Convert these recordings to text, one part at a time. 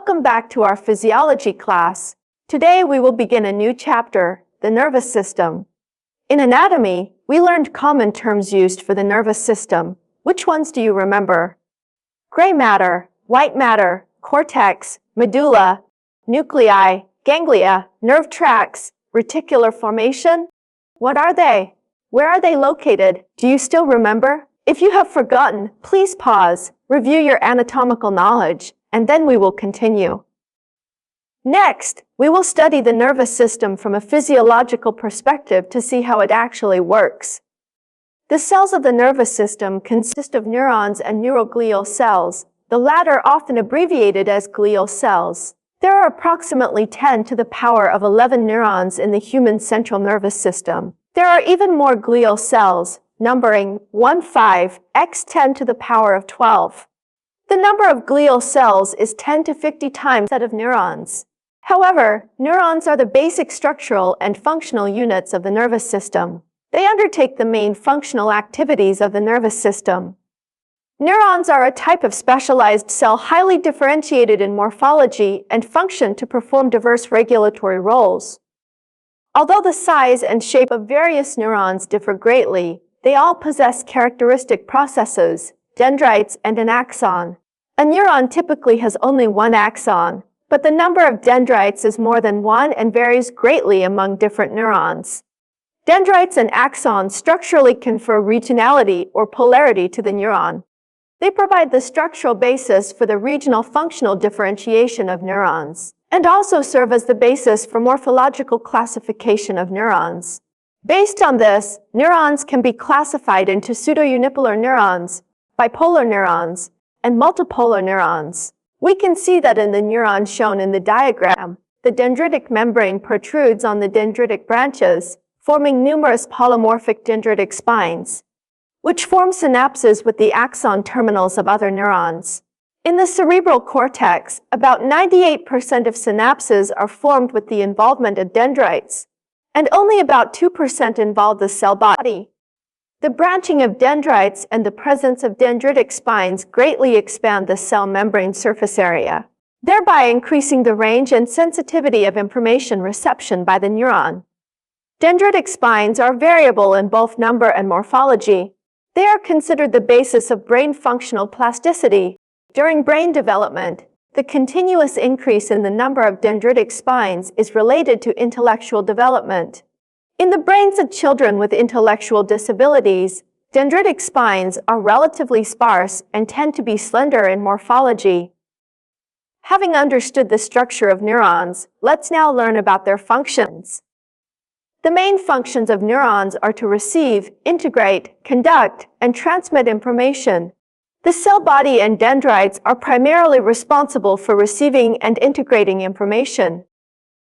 Welcome back to our physiology class. Today we will begin a new chapter, the nervous system. In anatomy, we learned common terms used for the nervous system. Which ones do you remember? Gray matter, white matter, cortex, medulla, nuclei, ganglia, nerve tracts, reticular formation. What are they? Where are they located? Do you still remember? If you have forgotten, please pause, review your anatomical knowledge, and then we will continue. Next, we will study the nervous system from a physiological perspective to see how it actually works. The cells of the nervous system consist of neurons and neuroglial cells, the latter often abbreviated as glial cells. There are approximately 10 to the power of 11 neurons in the human central nervous system. There are even more glial cells, numbering 15 x 10 to the power of 12. The number of glial cells is 10 to 50 times that of neurons. However, neurons are the basic structural and functional units of the nervous system. They undertake the main functional activities of the nervous system. Neurons are a type of specialized cell highly differentiated in morphology and function to perform diverse regulatory roles. Although the size and shape of various neurons differ greatly, they all possess characteristic processes, dendrites, and an axon. A neuron typically has only one axon, but the number of dendrites is more than one and varies greatly among different neurons. Dendrites and axons structurally confer regionality or polarity to the neuron. They provide the structural basis for the regional functional differentiation of neurons, and also serve as the basis for morphological classification of neurons. Based on this, neurons can be classified into pseudounipolar neurons, bipolar neurons, and multipolar neurons. We can see that in the neuron shown in the diagram, the dendritic membrane protrudes on the dendritic branches, forming numerous polymorphic dendritic spines, which form synapses with the axon terminals of other neurons. In the cerebral cortex, about 98% of synapses are formed with the involvement of dendrites, and only about 2% involve the cell body. The branching of dendrites and the presence of dendritic spines greatly expand the cell membrane surface area, thereby increasing the range and sensitivity of information reception by the neuron. Dendritic spines are variable in both number and morphology. They are considered the basis of brain functional plasticity. During brain development, the continuous increase in the number of dendritic spines is related to intellectual development. In the brains of children with intellectual disabilities, dendritic spines are relatively sparse and tend to be slender in morphology. Having understood the structure of neurons, let's now learn about their functions. The main functions of neurons are to receive, integrate, conduct, and transmit information. The cell body and dendrites are primarily responsible for receiving and integrating information.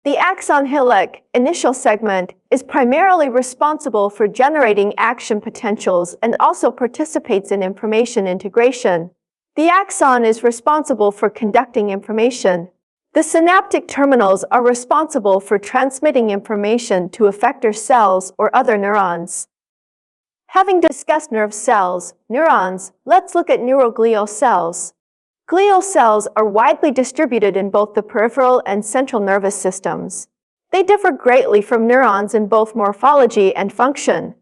The axon hillock, initial segment, is primarily responsible for generating action potentials and also participates in information integration. The axon is responsible for conducting information. The synaptic terminals are responsible for transmitting information to effector cells or other neurons. Having discussed nerve cells, neurons, let's look at neuroglial cells. Glial cells are widely distributed in both the peripheral and central nervous systems. They differ greatly from neurons in both morphology and function.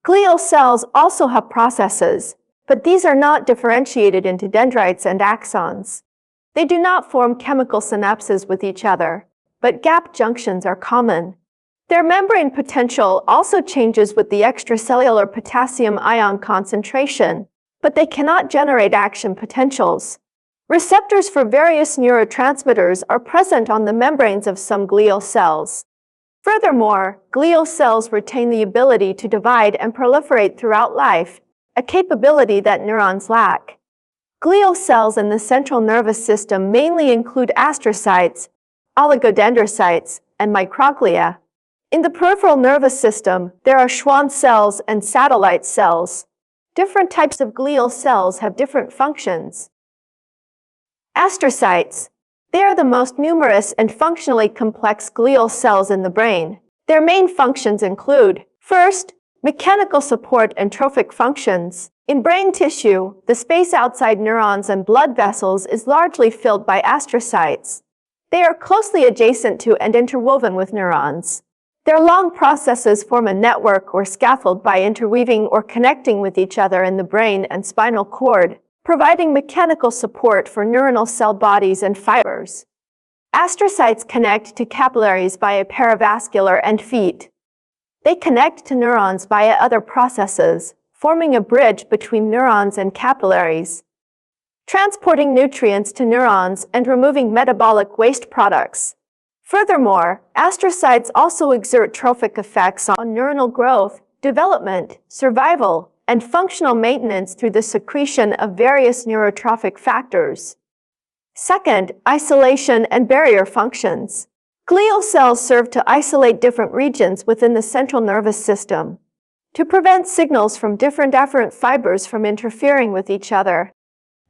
Glial cells also have processes, but these are not differentiated into dendrites and axons. They do not form chemical synapses with each other, but gap junctions are common. Their membrane potential also changes with the extracellular potassium ion concentration, but they cannot generate action potentials. Receptors for various neurotransmitters are present on the membranes of some glial cells. Furthermore, glial cells retain the ability to divide and proliferate throughout life, a capability that neurons lack. Glial cells in the central nervous system mainly include astrocytes, oligodendrocytes, and microglia. In the peripheral nervous system, there are Schwann cells and satellite cells. Different types of glial cells have different functions. Astrocytes. They are the most numerous and functionally complex glial cells in the brain. Their main functions include, first, mechanical support and trophic functions. In brain tissue, the space outside neurons and blood vessels is largely filled by astrocytes. They are closely adjacent to and interwoven with neurons. Their long processes form a network or scaffold by interweaving or connecting with each other in the brain and spinal cord, providing mechanical support for neuronal cell bodies and fibers. Astrocytes connect to capillaries via perivascular and feet. They connect to neurons via other processes, forming a bridge between neurons and capillaries, transporting nutrients to neurons and removing metabolic waste products. Furthermore, astrocytes also exert trophic effects on neuronal growth, development, survival, and functional maintenance through the secretion of various neurotrophic factors. Second, isolation and barrier functions. Glial cells serve to isolate different regions within the central nervous system, to prevent signals from different afferent fibers from interfering with each other.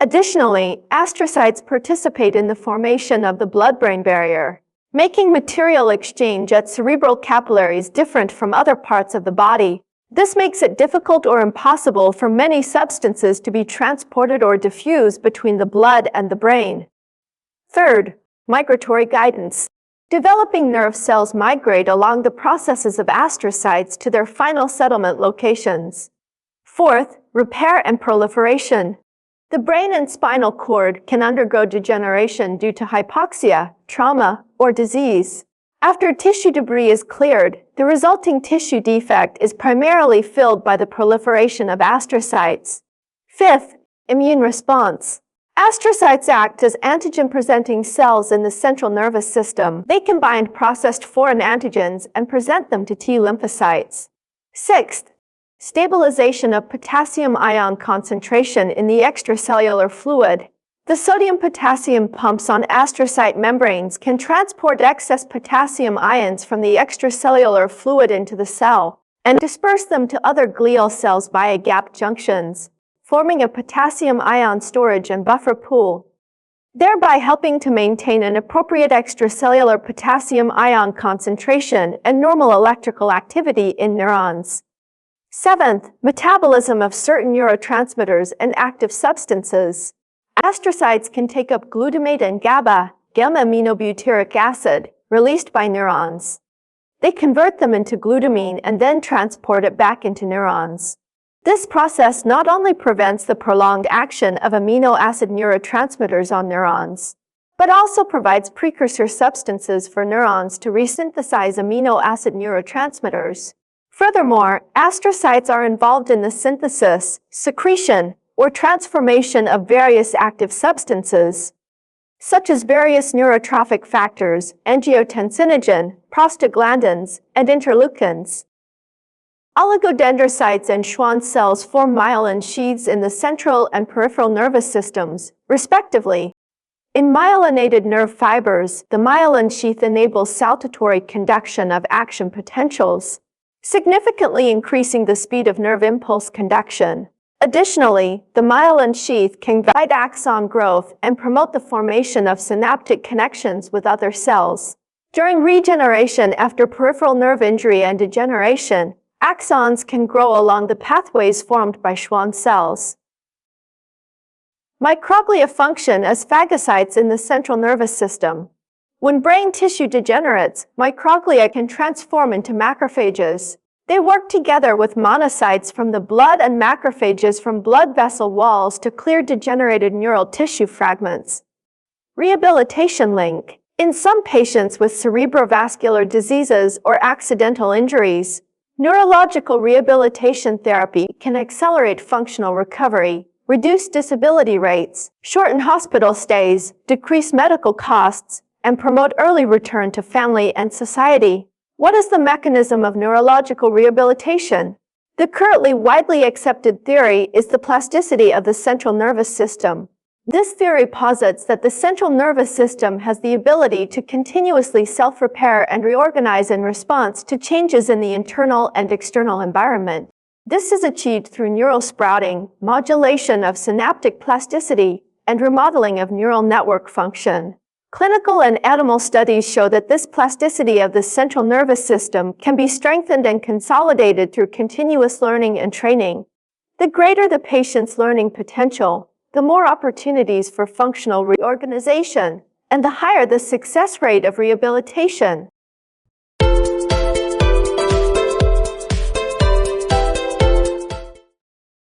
Additionally, astrocytes participate in the formation of the blood-brain barrier, making material exchange at cerebral capillaries different from other parts of the body. This makes it difficult or impossible for many substances to be transported or diffused between the blood and the brain. Third, migratory guidance. Developing nerve cells migrate along the processes of astrocytes to their final settlement locations. Fourth, repair and proliferation. The brain and spinal cord can undergo degeneration due to hypoxia, trauma, or disease. After tissue debris is cleared, the resulting tissue defect is primarily filled by the proliferation of astrocytes. Fifth, immune response. Astrocytes act as antigen-presenting cells in the central nervous system. They can bind processed foreign antigens and present them to T lymphocytes. Sixth, stabilization of potassium ion concentration in the extracellular fluid. The sodium-potassium pumps on astrocyte membranes can transport excess potassium ions from the extracellular fluid into the cell and disperse them to other glial cells via gap junctions, forming a potassium ion storage and buffer pool, thereby helping to maintain an appropriate extracellular potassium ion concentration and normal electrical activity in neurons. Seventh, metabolism of certain neurotransmitters and active substances. Astrocytes can take up glutamate and GABA, gamma-aminobutyric acid, released by neurons. They convert them into glutamine and then transport it back into neurons. This process not only prevents the prolonged action of amino acid neurotransmitters on neurons, but also provides precursor substances for neurons to resynthesize amino acid neurotransmitters. Furthermore, astrocytes are involved in the synthesis, secretion, or transformation of various active substances, such as various neurotrophic factors, angiotensinogen, prostaglandins, and interleukins. Oligodendrocytes and Schwann cells form myelin sheaths in the central and peripheral nervous systems, respectively. In myelinated nerve fibers, the myelin sheath enables saltatory conduction of action potentials, significantly increasing the speed of nerve impulse conduction. Additionally, the myelin sheath can guide axon growth and promote the formation of synaptic connections with other cells. During regeneration after peripheral nerve injury and degeneration, axons can grow along the pathways formed by Schwann cells. Microglia function as phagocytes in the central nervous system. When brain tissue degenerates, microglia can transform into macrophages. They work together with monocytes from the blood and macrophages from blood vessel walls to clear degenerated neural tissue fragments. Rehabilitation link. In some patients with cerebrovascular diseases or accidental injuries, neurological rehabilitation therapy can accelerate functional recovery, reduce disability rates, shorten hospital stays, decrease medical costs, and promote early return to family and society. What is the mechanism of neurological rehabilitation? The currently widely accepted theory is the plasticity of the central nervous system. This theory posits that the central nervous system has the ability to continuously self-repair and reorganize in response to changes in the internal and external environment. This is achieved through neural sprouting, modulation of synaptic plasticity, and remodeling of neural network function. Clinical and animal studies show that this plasticity of the central nervous system can be strengthened and consolidated through continuous learning and training. The greater the patient's learning potential, the more opportunities for functional reorganization and the higher the success rate of rehabilitation.